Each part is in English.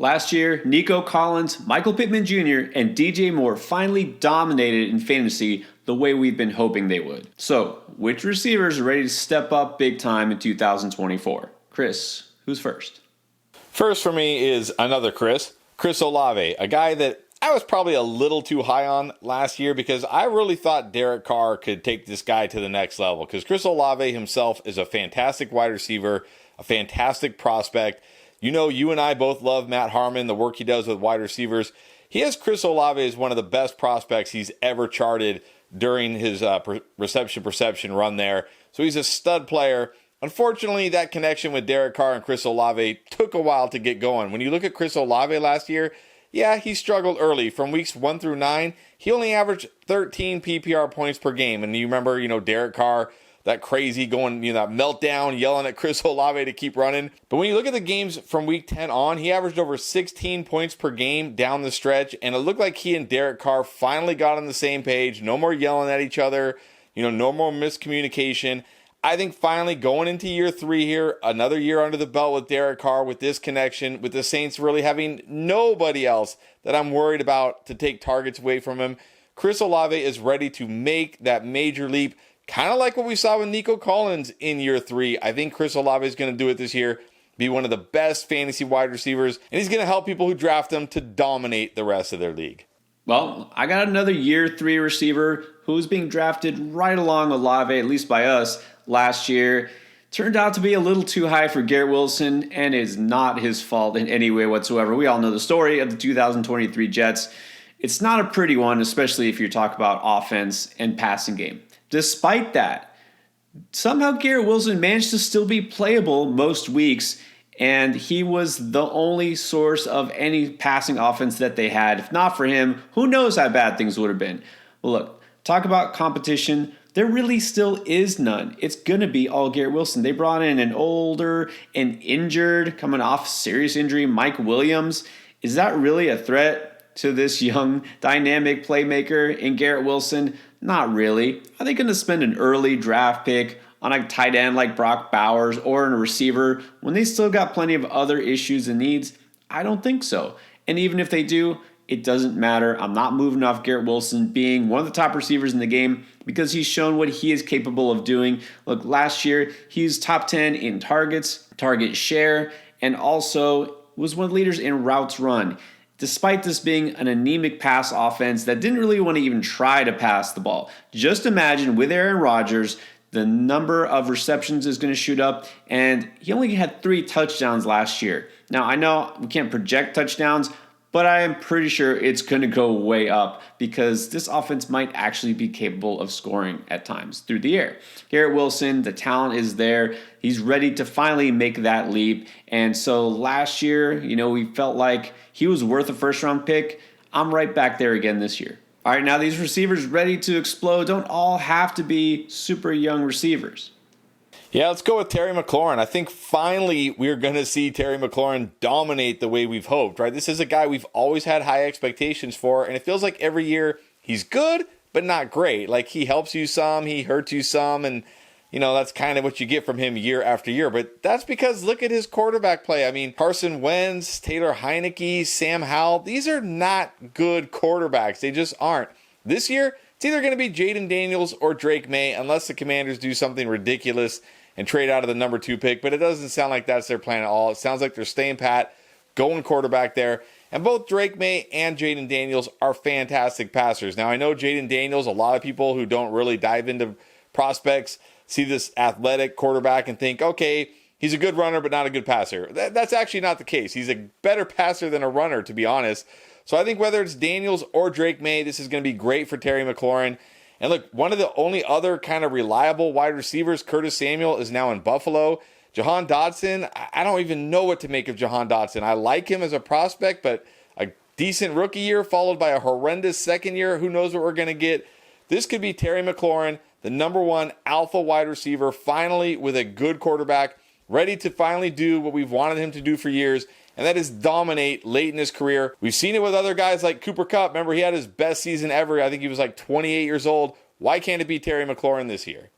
Last year, Nico Collins, Michael Pittman Jr., and DJ Moore finally dominated in fantasy the way we've been hoping they would. So, which receivers are ready to step up big time in 2024? Chris, who's first? First for me is another Chris Olave, a guy that I was probably a little too high on last year because I really thought Derek Carr could take this guy to the next level, because Chris Olave himself is a fantastic wide receiver, a fantastic prospect. You know, you and I both love Matt Harmon, the work he does with wide receivers. He has Chris Olave as one of the best prospects he's ever charted during his reception perception run there. So he's a stud player. Unfortunately, that connection with Derek Carr and Chris Olave took a while to get going. When you look at Chris Olave last year, yeah, he struggled early. From weeks 1 through 9, he only averaged 13 PPR points per game. And you remember, Derek Carr, that crazy going, that meltdown, yelling at Chris Olave to keep running. But when you look at the games from week 10 on, he averaged over 16 points per game down the stretch. And it looked like he and Derek Carr finally got on the same page. No more yelling at each other, no more miscommunication. I think finally going into year 3 here, another year under the belt with Derek Carr, with this connection, with the Saints really having nobody else that I'm worried about to take targets away from him, Chris Olave is ready to make that major leap. Kind of like what we saw with Nico Collins in year 3. I think Chris Olave is going to do it this year, be one of the best fantasy wide receivers, and he's going to help people who draft him to dominate the rest of their league. Well, I got another year 3 receiver who's being drafted right along Olave, at least by us, last year. Turned out to be a little too high for Garrett Wilson, and is not his fault in any way whatsoever. We all know the story of the 2023 Jets. It's not a pretty one, especially if you talk about offense and passing game. Despite that, somehow Garrett Wilson managed to still be playable most weeks, and he was the only source of any passing offense that they had. If not for him, who knows how bad things would have been. Well, look, talk about competition. There really still is none. It's going to be all Garrett Wilson. They brought in an older and injured, coming off serious injury, Mike Williams. Is that really a threat to this young, dynamic playmaker in Garrett Wilson? Not really. Are they going to spend an early draft pick on a tight end like Brock Bowers or on a receiver when they still got plenty of other issues and needs? I don't think so. And even if they do, it doesn't matter. I'm not moving off Garrett Wilson being one of the top receivers in the game because he's shown what he is capable of doing. Look, last year, he's top 10 in targets, target share, and also was one of the leaders in routes run. Despite this being an anemic pass offense that didn't really want to even try to pass the ball. Just imagine with Aaron Rodgers, the number of receptions is going to shoot up, and he only had 3 touchdowns last year. Now, I know we can't project touchdowns, but I am pretty sure it's going to go way up because this offense might actually be capable of scoring at times through the air. Garrett Wilson, the talent is there. He's ready to finally make that leap. And so last year, we felt like he was worth a first-round pick. I'm right back there again this year. All right, now these receivers ready to explode don't all have to be super young receivers. Yeah, let's go with Terry McLaurin. I think finally we're going to see Terry McLaurin dominate the way we've hoped, right? This is a guy we've always had high expectations for, and it feels like every year he's good, but not great. Like, he helps you some, he hurts you some, and, that's kind of what you get from him year after year. But that's because look at his quarterback play. I mean, Carson Wentz, Taylor Heineke, Sam Howell, these are not good quarterbacks. They just aren't. This year, it's either going to be Jaden Daniels or Drake May, unless the Commanders do something ridiculous and trade out of the number 2 pick, but it doesn't sound like that's their plan at all. It sounds like they're staying pat, going quarterback there, and both Drake May and Jaden Daniels are fantastic passers. Now, I know Jaden Daniels, a lot of people who don't really dive into prospects see this athletic quarterback and think, okay, he's a good runner, but not a good passer. That's actually not the case. He's a better passer than a runner, to be honest. So I think whether it's Daniels or Drake May, this is going to be great for Terry McLaurin. And look, one of the only other kind of reliable wide receivers, Curtis Samuel, is now in Buffalo. Jahan Dotson, I don't even know what to make of Jahan Dotson. I like him as a prospect, but a decent rookie year followed by a horrendous second year. Who knows what we're going to get? This could be Terry McLaurin, the number 1 alpha wide receiver, finally with a good quarterback, ready to finally do what we've wanted him to do for years, and that is dominate late in his career. We've seen it with other guys like Cooper Kupp. Remember, he had his best season ever. I think he was like 28 years old. Why can't it be Terry McLaurin this year?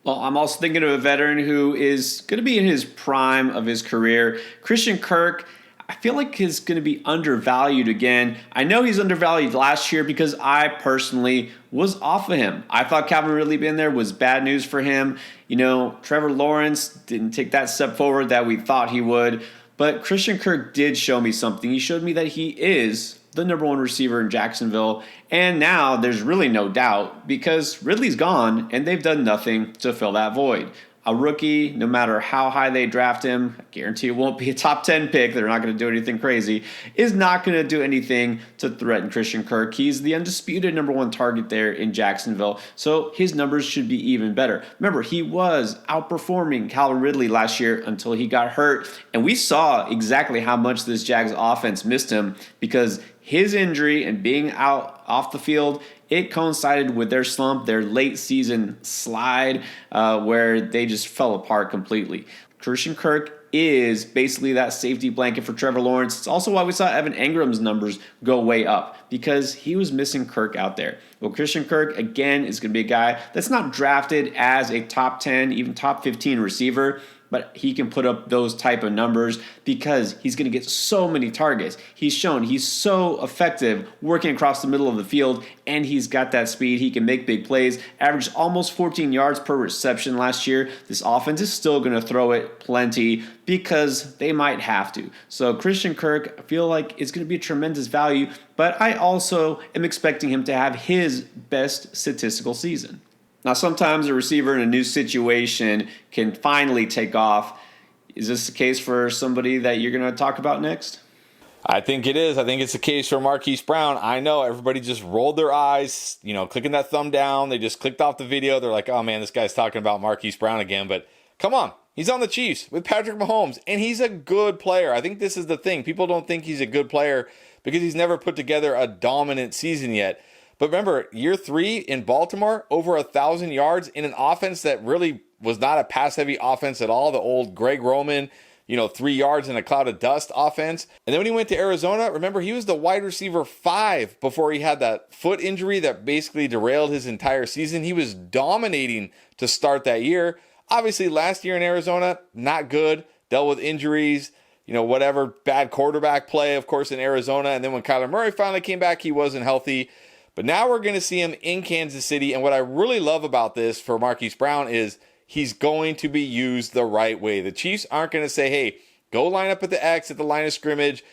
Well, I'm also thinking of a veteran who is going to be in his prime of his career. Christian Kirk, I feel like he's going to be undervalued again. I know he's undervalued last year because I personally was off of him. I thought Calvin Ridley being there was bad news for him. Trevor Lawrence didn't take that step forward that we thought he would. But Christian Kirk did show me something. He showed me that he is the number one receiver in Jacksonville. And now there's really no doubt because Ridley's gone and they've done nothing to fill that void. A rookie, no matter how high they draft him, I guarantee it won't be a top 10 pick. They're not going to do anything crazy. Is not going to do anything to threaten Christian Kirk. He's the undisputed number one target there in Jacksonville. So his numbers should be even better. Remember, he was outperforming Calvin Ridley last year until he got hurt. And we saw exactly how much this Jags offense missed him because his injury and being out off the field, it coincided with their slump, their late season slide, where they just fell apart completely. Christian Kirk is basically that safety blanket for Trevor Lawrence. It's also why we saw Evan Engram's numbers go way up because he was missing Kirk out there. Well, Christian Kirk, again, is going to be a guy that's not drafted as a top 10, even top 15 receiver, but he can put up those type of numbers because he's going to get so many targets. He's shown he's so effective working across the middle of the field, and he's got that speed. He can make big plays, averaged almost 14 yards per reception last year. This offense is still going to throw it plenty because they might have to. So Christian Kirk, I feel like it's going to be a tremendous value, but I also am expecting him to have his best statistical season. Now, sometimes a receiver in a new situation can finally take off. Is this the case for somebody that you're going to talk about next? I think it is. I think it's the case for Marquise Brown. I know everybody just rolled their eyes, clicking that thumb down. They just clicked off the video. They're like, oh man, this guy's talking about Marquise Brown again. But come on, he's on the Chiefs with Patrick Mahomes, and he's a good player. I think this is the thing. People don't think he's a good player because he's never put together a dominant season yet. But remember, year 3 in Baltimore, over 1,000 yards in an offense that really was not a pass-heavy offense at all. The old Greg Roman, 3 yards in a cloud of dust offense. And then when he went to Arizona, remember, he was the wide receiver 5 before he had that foot injury that basically derailed his entire season. He was dominating to start that year. Obviously, last year in Arizona, not good. Dealt with injuries, whatever, bad quarterback play, of course, in Arizona. And then when Kyler Murray finally came back, he wasn't healthy. But now we're going to see him in Kansas City. And what I really love about this for Marquise Brown is he's going to be used the right way. The Chiefs aren't going to say, hey, go line up at the X at the line of scrimmage,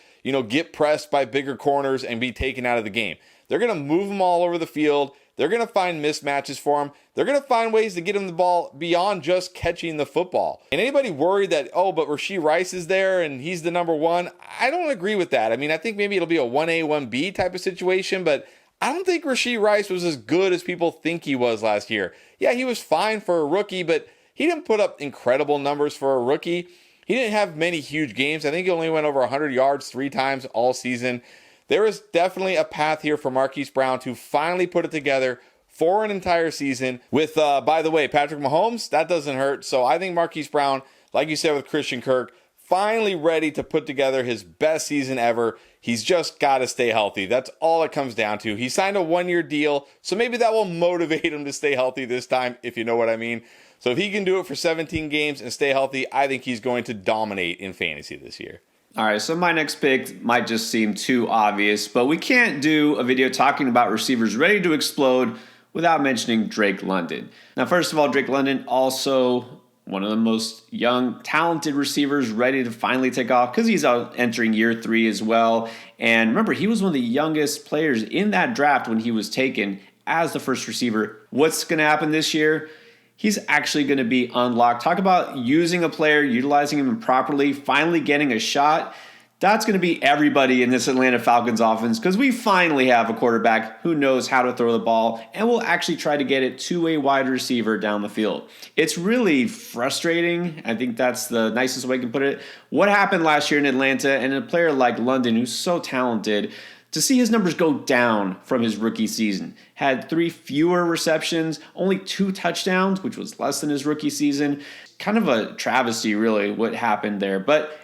get pressed by bigger corners and be taken out of the game. They're going to move him all over the field. They're going to find mismatches for him. They're going to find ways to get him the ball beyond just catching the football. And anybody worried that, but Rashee Rice is there and he's the number one, I don't agree with that. I mean, I think maybe it'll be a 1A, 1B type of situation, but I don't think Rashee Rice was as good as people think he was last year. Yeah, he was fine for a rookie, but he didn't put up incredible numbers for a rookie. He didn't have many huge games. I think he only went over 100 yards 3 times all season. There is definitely a path here for Marquise Brown to finally put it together for an entire season with, by the way, Patrick Mahomes. That doesn't hurt. So I think Marquise Brown, like you said with Christian Kirk, finally ready to put together his best season ever. He's just got to stay healthy. That's all it comes down to. He signed a 1-year deal, so maybe that will motivate him to stay healthy this time, if you know what I mean. So if he can do it for 17 games and stay healthy, I think he's going to dominate in fantasy this year. All right, so my next pick might just seem too obvious, but we can't do a video talking about receivers ready to explode without mentioning Drake London. Now, first of all, Drake London also one of the most young, talented receivers ready to finally take off because he's out entering year 3 as well. And remember, he was one of the youngest players in that draft when he was taken as the first receiver. What's going to happen this year? He's actually going to be unlocked. Talk about using a player, utilizing him properly, finally getting a shot. That's going to be everybody in this Atlanta Falcons offense because we finally have a quarterback who knows how to throw the ball and will actually try to get it to a wide receiver down the field. It's really frustrating. I think that's the nicest way I can put it. What happened last year in Atlanta and a player like London, who's so talented, to see his numbers go down from his rookie season. Had 3 fewer receptions, only 2 touchdowns, which was less than his rookie season. Kind of a travesty, really, what happened there. But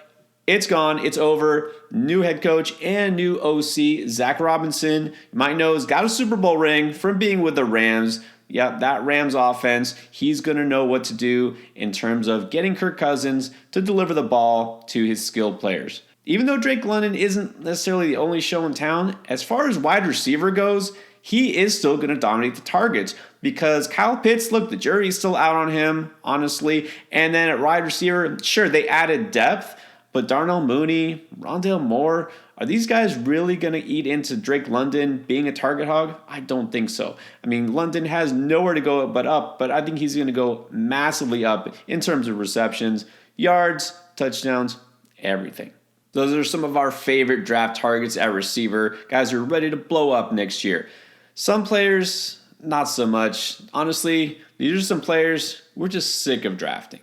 it's gone. It's over. New head coach and new OC, Zach Robinson, you might know, has got a Super Bowl ring from being with the Rams. Yeah, that Rams offense, he's going to know what to do in terms of getting Kirk Cousins to deliver the ball to his skilled players. Even though Drake London isn't necessarily the only show in town, as far as wide receiver goes, he is still going to dominate the targets because Kyle Pitts, look, the jury's still out on him, honestly. And then at wide receiver, sure, they added depth, but Darnell Mooney, Rondale Moore, are these guys really going to eat into Drake London being a target hog? I don't think so. I mean, London has nowhere to go but up, but I think he's going to go massively up in terms of receptions, yards, touchdowns, everything. Those are some of our favorite draft targets at receiver, guys who are ready to blow up next year. Some players, not so much. Honestly, these are some players we're just sick of drafting.